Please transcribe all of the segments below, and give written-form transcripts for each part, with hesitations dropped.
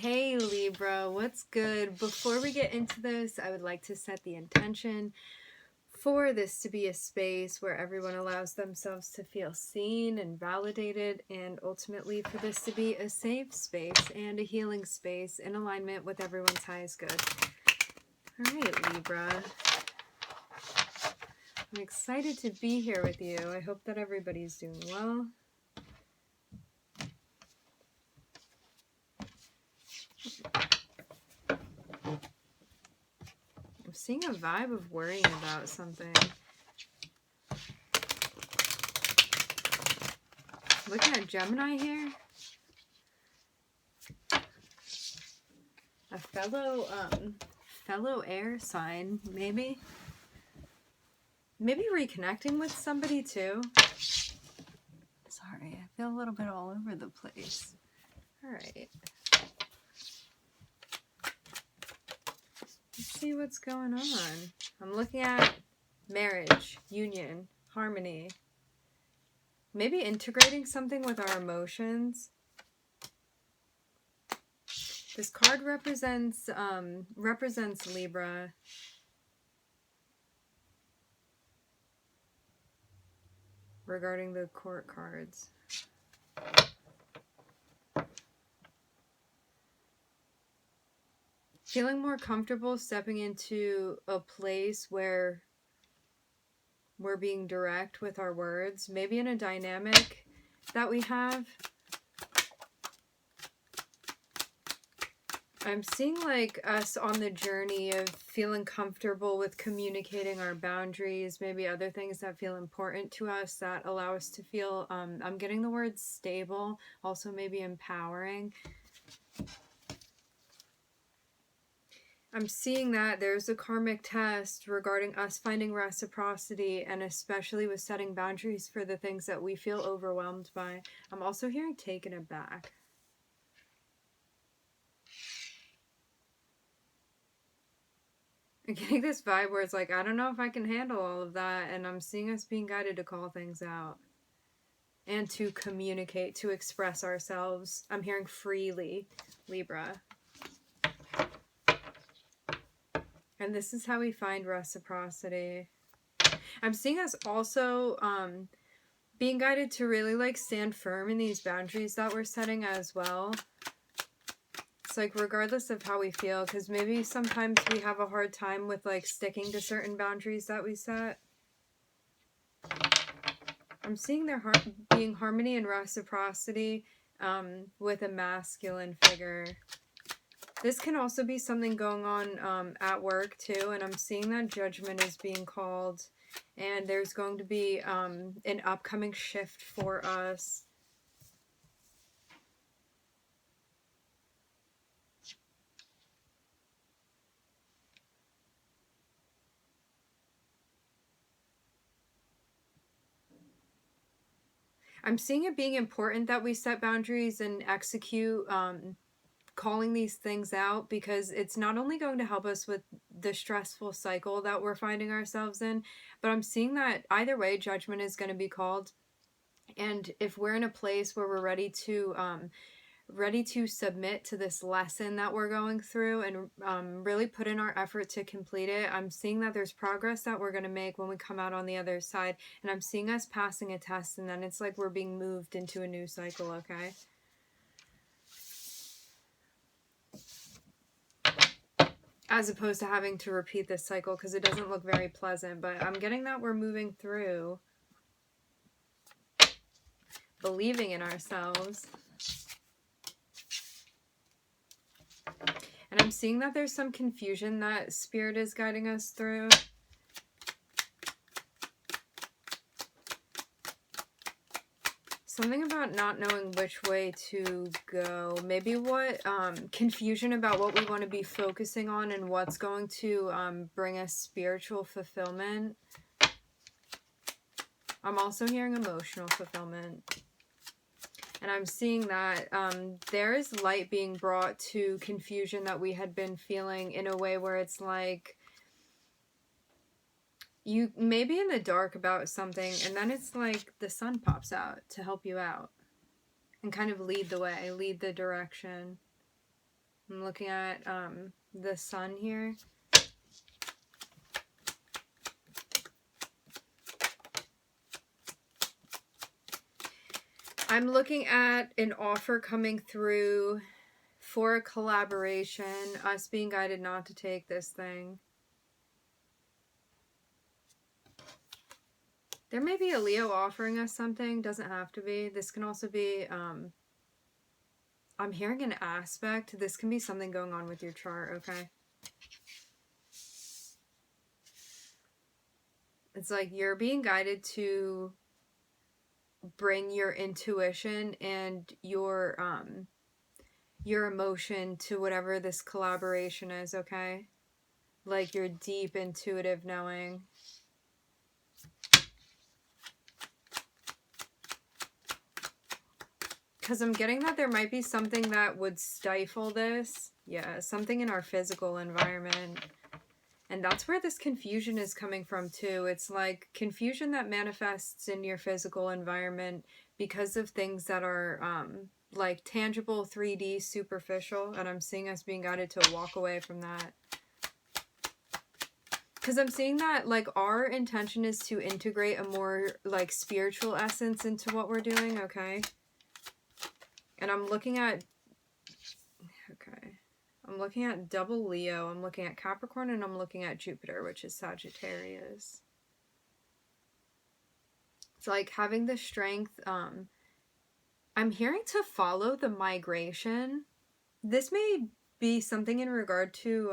Hey Libra, what's good? Before we get into this, I would like to set the intention for this to be a space where everyone allows themselves to feel seen and validated, and ultimately for this to be a safe space and a healing space in alignment with everyone's highest good. Alright, Libra. I'm excited to be here with you. I hope that everybody's doing well. I'm seeing a vibe of worrying about something. Looking at Gemini here. A fellow air sign, maybe reconnecting with somebody too. Sorry, I feel a little bit all over the place. All right, let's see what's going on. I'm looking at marriage, union, harmony, maybe integrating something with our emotions. This card represents Libra. Regarding the court cards. Feeling more comfortable stepping into a place where we're being direct with our words, maybe in a dynamic that we have. I'm seeing like us on the journey of feeling comfortable with communicating our boundaries, maybe other things that feel important to us that allow us to feel, I'm getting the word stable, also maybe empowering. I'm seeing that there's a karmic test regarding us finding reciprocity, and especially with setting boundaries for the things that we feel overwhelmed by. I'm also hearing taken aback. I'm getting this vibe where it's like, I don't know if I can handle all of that, and I'm seeing us being guided to call things out and to communicate, to express ourselves. I'm hearing freely, Libra. And this is how we find reciprocity. I'm seeing us also being guided to really like stand firm in these boundaries that we're setting as well. It's like regardless of how we feel, because maybe sometimes we have a hard time with like sticking to certain boundaries that we set. I'm seeing there being harmony and reciprocity with a masculine figure. This can also be something going on at work too, and I'm seeing that judgment is being called, and there's going to be an upcoming shift for us. I'm seeing it being important that we set boundaries and execute calling these things out, because it's not only going to help us with the stressful cycle that we're finding ourselves in, but I'm seeing that either way, judgment is going to be called. And if we're in a place where we're ready to submit to this lesson that we're going through and really put in our effort to complete it, I'm seeing that there's progress that we're going to make when we come out on the other side. And I'm seeing us passing a test, and then it's like we're being moved into a new cycle, okay? As opposed to having to repeat this cycle, because it doesn't look very pleasant. But I'm getting that we're moving through, believing in ourselves. And I'm seeing that there's some confusion that Spirit is guiding us through. Something about not knowing which way to go. Maybe confusion about what we want to be focusing on and what's going to bring us spiritual fulfillment. I'm also hearing emotional fulfillment. And I'm seeing that there is light being brought to confusion that we had been feeling, in a way where it's like you may be in the dark about something, and then it's like the sun pops out to help you out and kind of lead the way, lead the direction. I'm looking at the sun here. I'm looking at an offer coming through for a collaboration, us being guided not to take this thing. There may be a Leo offering us something, doesn't have to be. This can also be, I'm hearing an aspect. This can be something going on with your chart, okay? It's like you're being guided to bring your intuition and your emotion to whatever this collaboration is, okay? Like your deep intuitive knowing. Because I'm getting that there might be something that would stifle this. Yeah, something in our physical environment. And that's where this confusion is coming from too. It's like confusion that manifests in your physical environment because of things that are like tangible, 3D, superficial. And I'm seeing us being guided to walk away from that. Because I'm seeing that like our intention is to integrate a more like spiritual essence into what we're doing, okay? And I'm looking at, okay, I'm looking at double Leo, I'm looking at Capricorn, and I'm looking at Jupiter, which is Sagittarius. It's like having the strength, I'm hearing to follow the migration. This may be something in regard to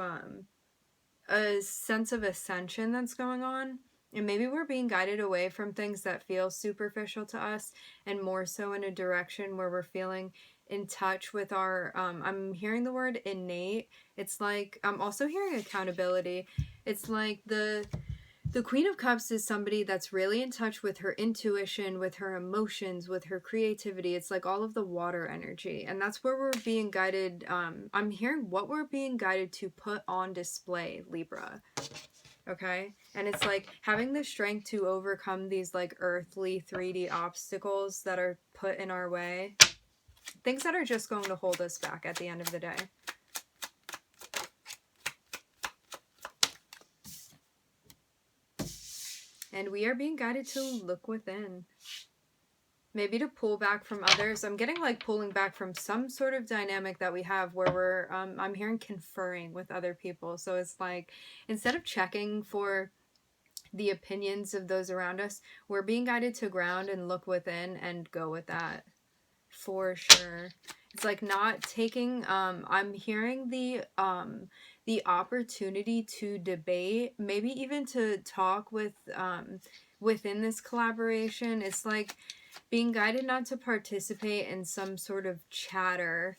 a sense of ascension that's going on. And maybe we're being guided away from things that feel superficial to us and more so in a direction where we're feeling in touch with our, I'm hearing the word innate. It's like, I'm also hearing accountability. It's like the Queen of Cups is somebody that's really in touch with her intuition, with her emotions, with her creativity. It's like all of the water energy. And that's where we're being guided. I'm hearing what we're being guided to put on display, Libra. Okay? And it's like having the strength to overcome these like earthly 3D obstacles that are put in our way. Things that are just going to hold us back at the end of the day. And we are being guided to look within. Maybe to pull back from others. I'm getting like pulling back from some sort of dynamic that we have where we're, I'm hearing conferring with other people. So it's like, instead of checking for the opinions of those around us, we're being guided to ground and look within and go with that. For sure. It's like not taking, I'm hearing the opportunity to debate, maybe even to talk with, within this collaboration. It's like being guided not to participate in some sort of chatter.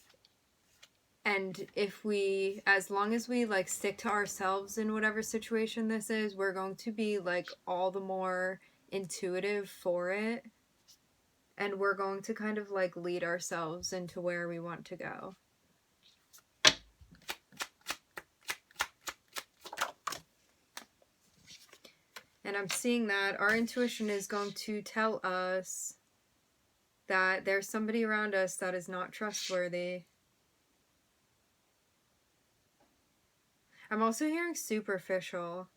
And if we, as long as we like stick to ourselves in whatever situation this is, we're going to be like all the more intuitive for it. And we're going to kind of like lead ourselves into where we want to go. And I'm seeing that our intuition is going to tell us that there's somebody around us that is not trustworthy. I'm also hearing superficial.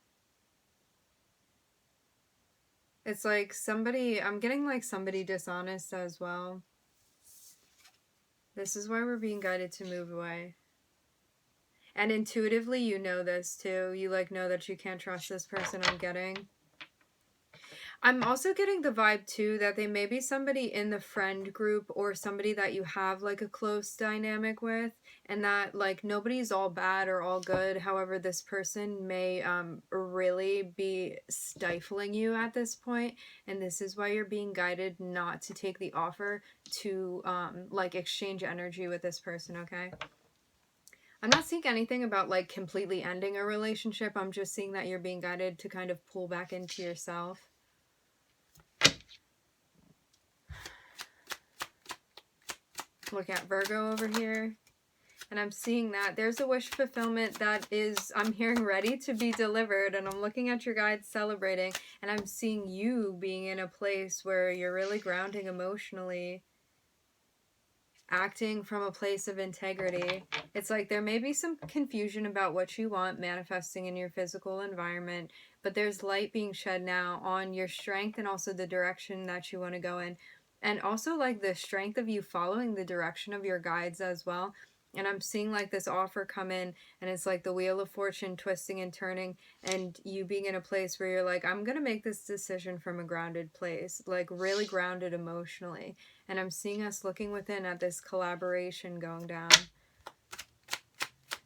It's like somebody, I'm getting like somebody dishonest as well. This is why we're being guided to move away. And intuitively, you know this too. You like know that you can't trust this person. I'm also getting the vibe too that they may be somebody in the friend group or somebody that you have like a close dynamic with, and that like nobody's all bad or all good. However, this person may really be stifling you at this point, and this is why you're being guided not to take the offer to like exchange energy with this person, okay? I'm not seeing anything about like completely ending a relationship. I'm just seeing that you're being guided to kind of pull back into yourself. Look at Virgo over here. And I'm seeing that there's a wish fulfillment that is, I'm hearing, ready to be delivered. And I'm looking at your guides celebrating. And I'm seeing you being in a place where you're really grounding emotionally. acting from a place of integrity. It's like there may be some confusion about what you want manifesting in your physical environment, but there's light being shed now on your strength and also the direction that you want to go in. And also like the strength of you following the direction of your guides as well. And I'm seeing like this offer come in, and it's like the wheel of fortune twisting and turning, and you being in a place where you're like, I'm going to make this decision from a grounded place, like really grounded emotionally. And I'm seeing us looking within at this collaboration going down.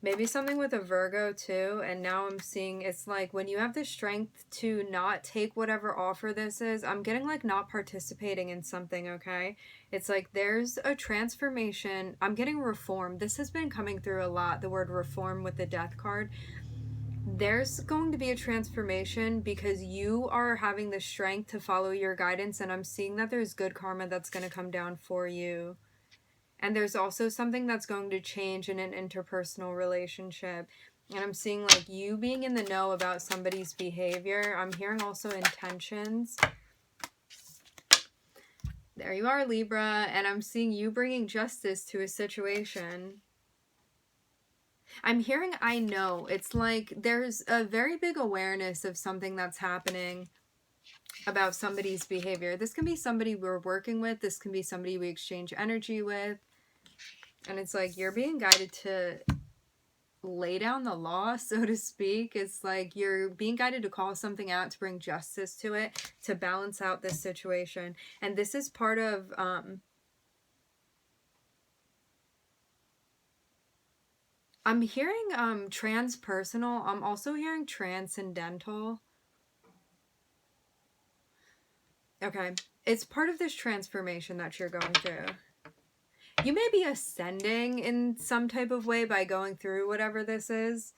Maybe something with a Virgo too. And now I'm seeing it's like when you have the strength to not take whatever offer this is, I'm getting like not participating in something, okay? It's like there's a transformation. I'm getting reform. This has been coming through a lot, the word reform with the death card. There's going to be a transformation because you are having the strength to follow your guidance, and I'm seeing that there's good karma that's going to come down for you. And there's also something that's going to change in an interpersonal relationship. And I'm seeing like you being in the know about somebody's behavior. I'm hearing also intentions. There you are, Libra. And I'm seeing you bringing justice to a situation. I'm hearing I know. It's like there's a very big awareness of something that's happening about somebody's behavior. This can be somebody we're working with. This can be somebody we exchange energy with. And it's like you're being guided to lay down the law, so to speak. It's like you're being guided to call something out, to bring justice to it, to balance out this situation. And this is part of I'm hearing transpersonal. I'm also hearing transcendental. Okay. It's part of this transformation that you're going through. You may be ascending in some type of way by going through whatever this is.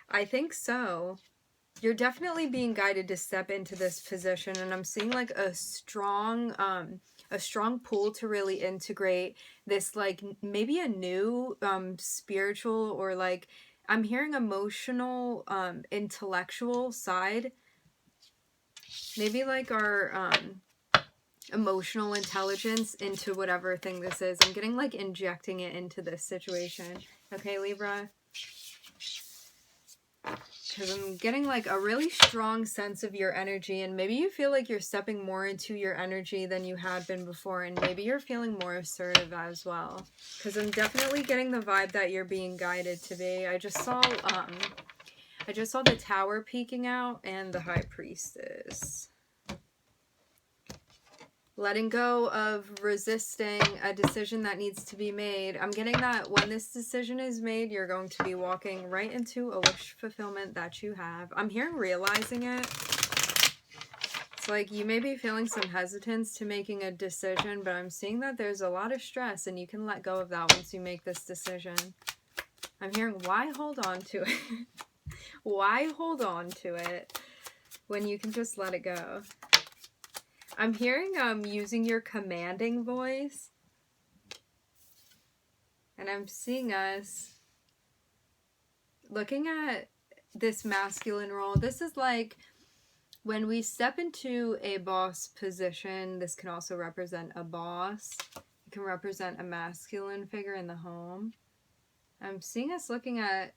I think so. You're definitely being guided to step into this position, and I'm seeing like a strong pull to really integrate this, like maybe a new spiritual, or like I'm hearing emotional, intellectual side. Maybe like our emotional intelligence into whatever thing this is. I'm getting like injecting it into this situation. Okay, Libra? Because I'm getting like a really strong sense of your energy, and maybe you feel like you're stepping more into your energy than you had been before, and maybe you're feeling more assertive as well. Because I'm definitely getting the vibe that you're being guided to be. I just saw the Tower peeking out and the High Priestess. Letting go of resisting a decision that needs to be made. I'm getting that when this decision is made, you're going to be walking right into a wish fulfillment that you have. I'm hearing realizing it. It's like you may be feeling some hesitance to making a decision, but I'm seeing that there's a lot of stress, and you can let go of that once you make this decision. I'm hearing, why hold on to it? Why hold on to it when you can just let it go? I'm hearing using your commanding voice. And I'm seeing us looking at this masculine role. This is like when we step into a boss position. This can also represent a boss. It can represent a masculine figure in the home. I'm seeing us looking at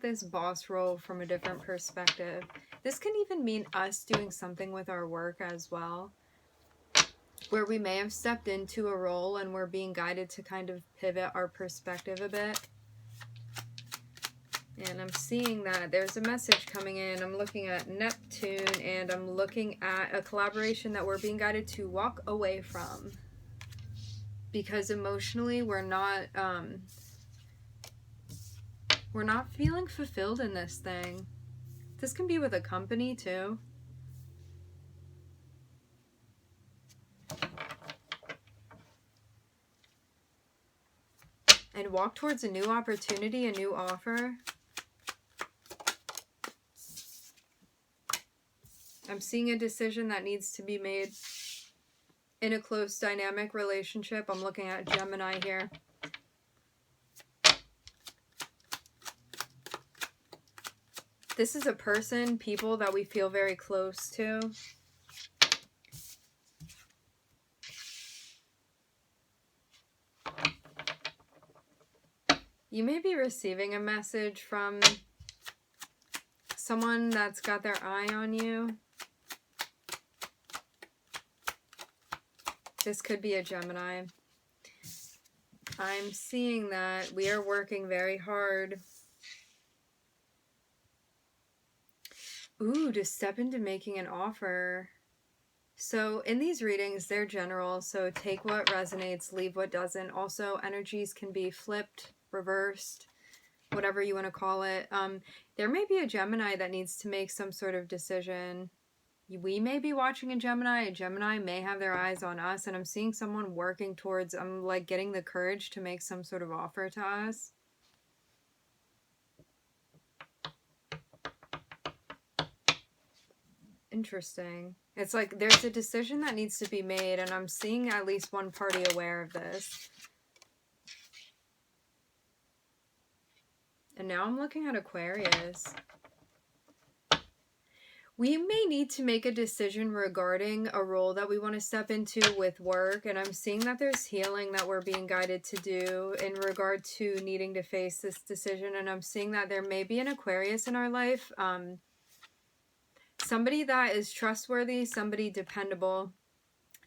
this boss role from a different perspective. This can even mean us doing something with our work as well, where we may have stepped into a role and we're being guided to kind of pivot our perspective a bit. And I'm seeing that there's a message coming in. I'm looking at Neptune, and I'm looking at a collaboration that we're being guided to walk away from. Because emotionally we're not feeling fulfilled in this thing. This can be with a company too. And walk towards a new opportunity, a new offer. I'm seeing a decision that needs to be made in a close dynamic relationship. I'm looking at Gemini here. This is a person, people that we feel very close to. You may be receiving a message from someone that's got their eye on you. This could be a Gemini. I'm seeing that we are working very hard. Ooh, to step into making an offer. So in these readings, they're general, so take what resonates, leave what doesn't. Also, energies can be flipped, reversed, whatever you want to call it. There may be a Gemini that needs to make some sort of decision. We may be watching a Gemini may have their eyes on us, and I'm seeing someone working towards, I'm like getting the courage to make some sort of offer to us. Interesting. It's like there's a decision that needs to be made, and I'm seeing at least one party aware of this. And now I'm looking at Aquarius. We may need to make a decision regarding a role that we want to step into with work, and I'm seeing that there's healing that we're being guided to do in regard to needing to face this decision, and I'm seeing that there may be an Aquarius in our life, somebody that is trustworthy, somebody dependable,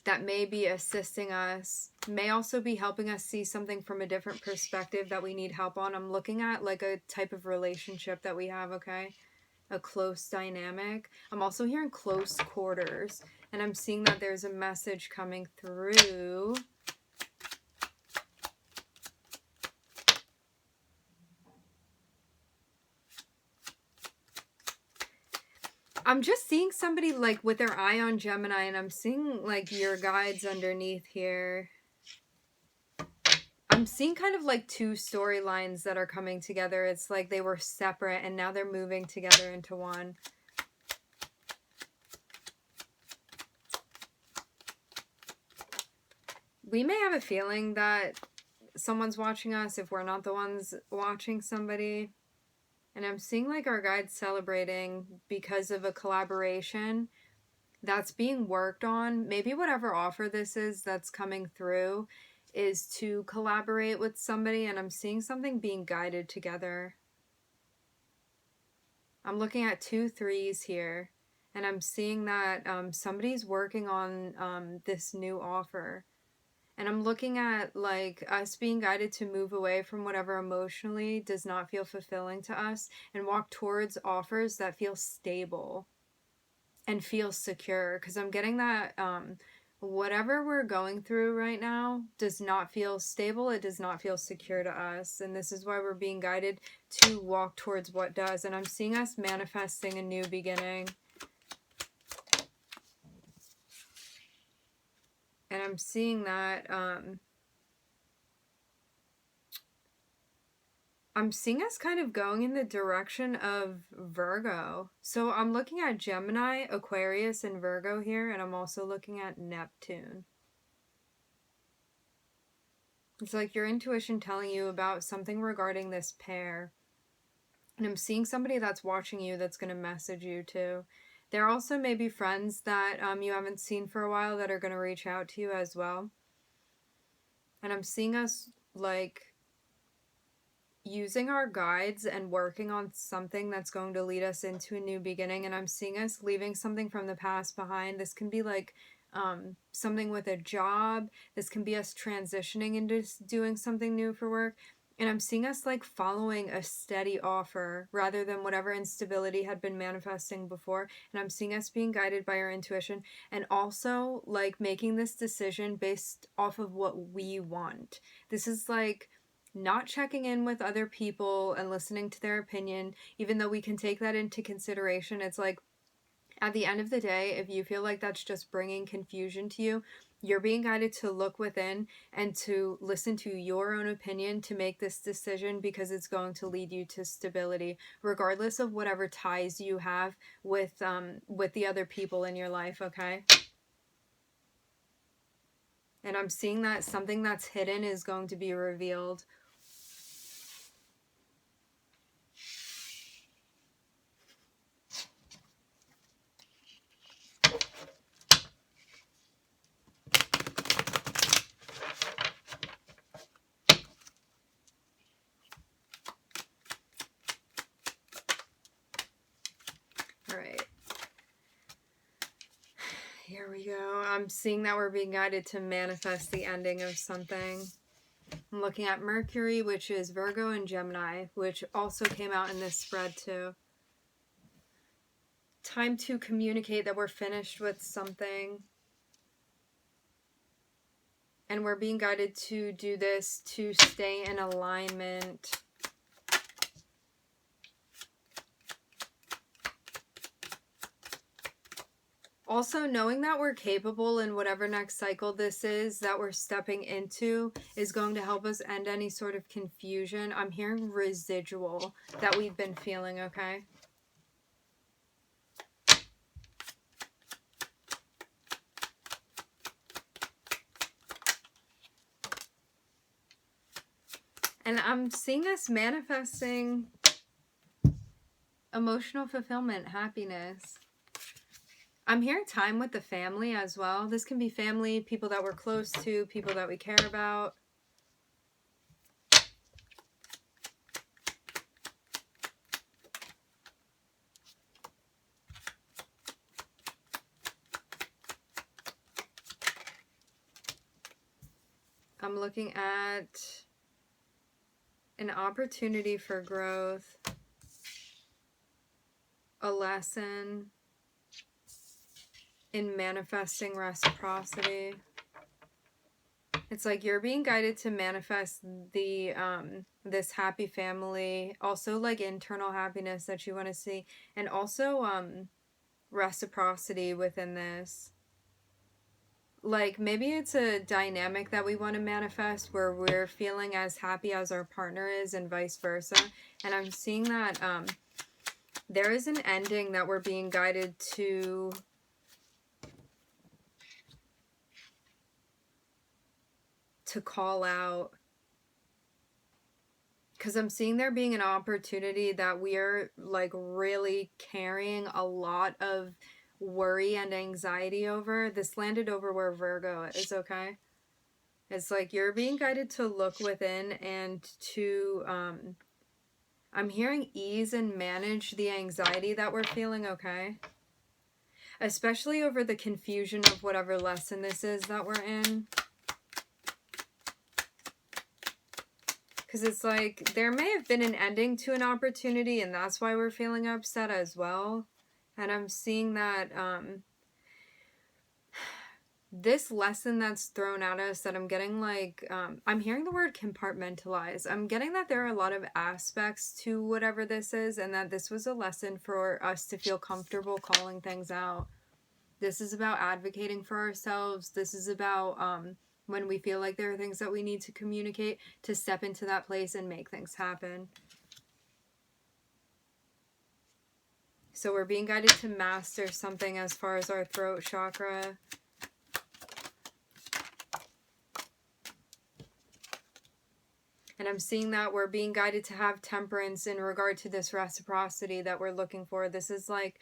that may be assisting us, may also be helping us see something from a different perspective that we need help on. I'm looking at like a type of relationship that we have, okay? A close dynamic. I'm also hearing close quarters, and I'm seeing that there's a message coming through. I'm just seeing somebody like with their eye on Gemini, and I'm seeing like your guides underneath here. I'm seeing kind of like two storylines that are coming together. It's like they were separate and now they're moving together into one. We may have a feeling that someone's watching us if we're not the ones watching somebody. And I'm seeing like our guides celebrating because of a collaboration that's being worked on. Maybe whatever offer this is that's coming through is to collaborate with somebody, and I'm seeing something being guided together. I'm looking at 2 3s here, and I'm seeing that somebody's working on this new offer. And I'm looking at like us being guided to move away from whatever emotionally does not feel fulfilling to us and walk towards offers that feel stable and feel secure. Because I'm getting that whatever we're going through right now does not feel stable. It does not feel secure to us. And this is why we're being guided to walk towards what does. And I'm seeing us manifesting a new beginning. And I'm seeing that I'm seeing us kind of going in the direction of Virgo. So I'm looking at Gemini, Aquarius, and Virgo here, and I'm also looking at Neptune. It's like your intuition telling you about something regarding this pair. And I'm seeing somebody that's watching you that's going to message you too. There also may be friends that you haven't seen for a while that are going to reach out to you as well. And I'm seeing us like using our guides and working on something that's going to lead us into a new beginning. And I'm seeing us leaving something from the past behind. This can be like something with a job. This can be us transitioning into doing something new for work. And I'm seeing us like following a steady offer rather than whatever instability had been manifesting before. And I'm seeing us being guided by our intuition and also like making this decision based off of what we want. This is like not checking in with other people and listening to their opinion, even though we can take that into consideration. It's like at the end of the day, if you feel like that's just bringing confusion to you, you're being guided to look within and to listen to your own opinion to make this decision because it's going to lead you to stability, regardless of whatever ties you have with the other people in your life, okay? And I'm seeing that something that's hidden is going to be revealed. you go. I'm seeing that we're being guided to manifest the ending of something. I'm looking at Mercury, which is Virgo, and Gemini, which also came out in this spread too. Time to communicate that we're finished with something. And we're being guided to do this to stay in alignment. Also, knowing that we're capable in whatever next cycle this is that we're stepping into is going to help us end any sort of confusion. I'm hearing residual that we've been feeling, okay? And I'm seeing us manifesting emotional fulfillment, happiness. I'm hearing time with the family as well. This can be family, people that we're close to, people that we care about. I'm looking at an opportunity for growth, a lesson in manifesting reciprocity. It's like you're being guided to manifest the this happy family, also like internal happiness that you want to see, and also reciprocity within this. Like maybe it's a dynamic that we want to manifest where we're feeling as happy as our partner is and vice versa. And I'm seeing that there is an ending that we're being guided to call out. Because I'm seeing there being an opportunity that we're like really carrying a lot of worry and anxiety over. This landed over where Virgo is, okay? It's like you're being guided to look within and to, I'm hearing ease and manage the anxiety that we're feeling, okay? Especially over the confusion of whatever lesson this is that we're in. Because it's like there may have been an ending to an opportunity and that's why we're feeling upset as well. And I'm seeing that this lesson that's thrown at us that I'm getting like, I'm hearing the word compartmentalize. I'm getting that there are a lot of aspects to whatever this is and that this was a lesson for us to feel comfortable calling things out. This is about advocating for ourselves. This is about when we feel like there are things that we need to communicate, to step into that place and make things happen. So we're being guided to master something as far as our throat chakra. And I'm seeing that we're being guided to have temperance in regard to this reciprocity that we're looking for. This is like,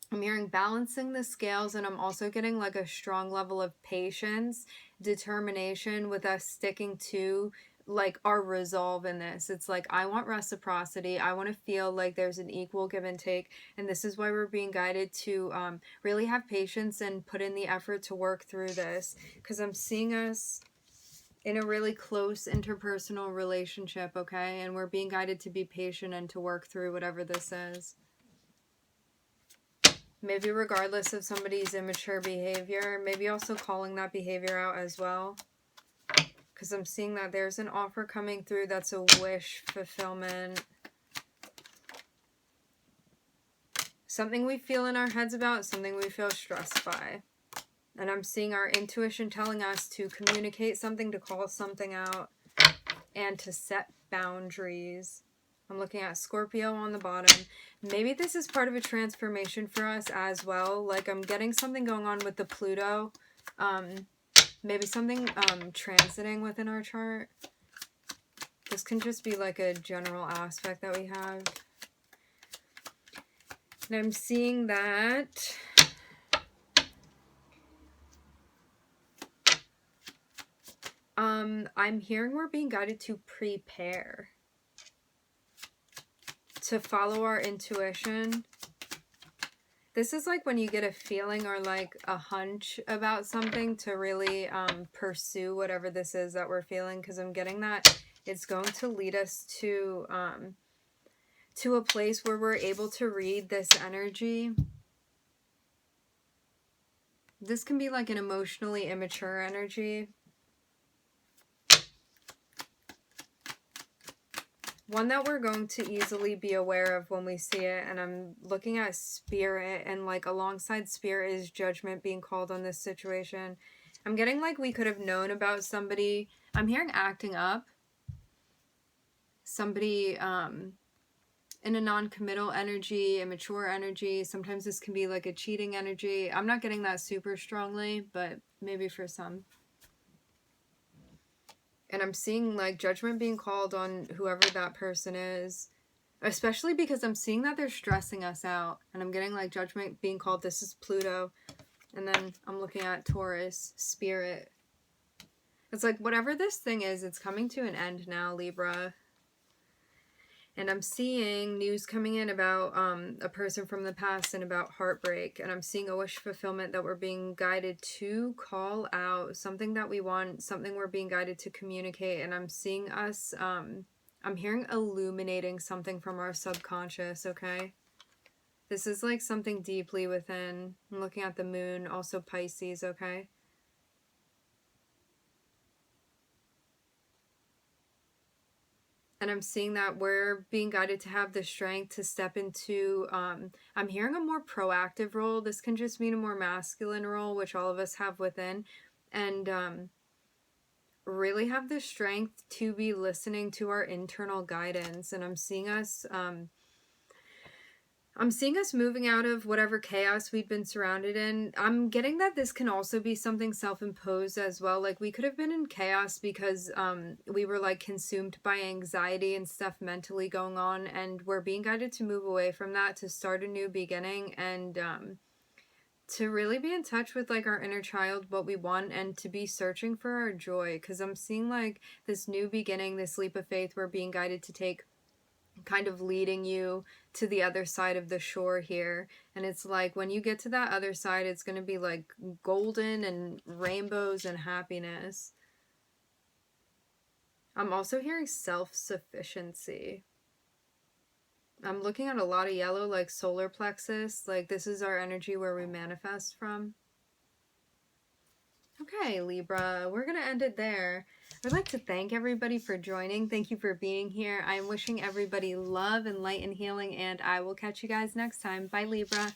I'm hearing balancing the scales, and I'm also getting like a strong level of patience, determination with us sticking to like our resolve in this. It's like, I want reciprocity. I want to feel like there's an equal give and take. And this is why we're being guided to really have patience and put in the effort to work through this. Because I'm seeing us in a really close interpersonal relationship, okay? And we're being guided to be patient and to work through whatever this is. Maybe regardless of somebody's immature behavior, maybe also calling that behavior out as well. Because I'm seeing that there's an offer coming through that's a wish fulfillment. Something we feel in our heads about, something we feel stressed by. And I'm seeing our intuition telling us to communicate something, to call something out, and to set boundaries. I'm looking at Scorpio on the bottom. Maybe this is part of a transformation for us as well. Like I'm getting something going on with the Pluto. Maybe something transiting within our chart. This can just be like a general aspect that we have. And I'm seeing that I'm hearing we're being guided to prepare, to follow our intuition. This is like when you get a feeling or like a hunch about something to really pursue whatever this is that we're feeling, because I'm getting that it's going to lead us to a place where we're able to read this energy. This can be like an emotionally immature energy. One that we're going to easily be aware of when we see it. And I'm looking at spirit, and like alongside spirit is judgment being called on this situation. I'm getting like we could have known about somebody. I'm hearing acting up. Somebody in a non-committal energy, immature energy. Sometimes this can be like a cheating energy. I'm not getting that super strongly, but maybe for some. And I'm seeing like judgment being called on whoever that person is. Especially because I'm seeing that they're stressing us out. And I'm getting like judgment being called. This is Pluto. And then I'm looking at Taurus, spirit. It's like whatever this thing is, it's coming to an end now, Libra. And I'm seeing news coming in about a person from the past and about heartbreak. And I'm seeing a wish fulfillment that we're being guided to call out. Something that we want, something we're being guided to communicate. And I'm seeing us, I'm hearing illuminating something from our subconscious, okay? This is like something deeply within. I'm looking at the moon, also Pisces, okay? And I'm seeing that we're being guided to have the strength to step into, I'm hearing a more proactive role. This can just mean a more masculine role, which all of us have within. And really have the strength to be listening to our internal guidance. And I'm seeing us moving out of whatever chaos we'd been surrounded in. I'm getting that this can also be something self-imposed as well. Like we could have been in chaos because we were like consumed by anxiety and stuff mentally going on, and we're being guided to move away from that, to start a new beginning, and to really be in touch with like our inner child, what we want, and to be searching for our joy. Because I'm seeing like this new beginning, this leap of faith we're being guided to take, kind of leading you to the other side of the shore here. And it's like when you get to that other side, it's going to be like golden and rainbows and happiness. I'm also hearing self-sufficiency. I'm looking at a lot of yellow, like solar plexus. Like this is our energy where we manifest from. Okay, Libra, we're going to end it there. I'd like to thank everybody for joining. Thank you for being here. I'm wishing everybody love and light and healing, and I will catch you guys next time. Bye, Libra.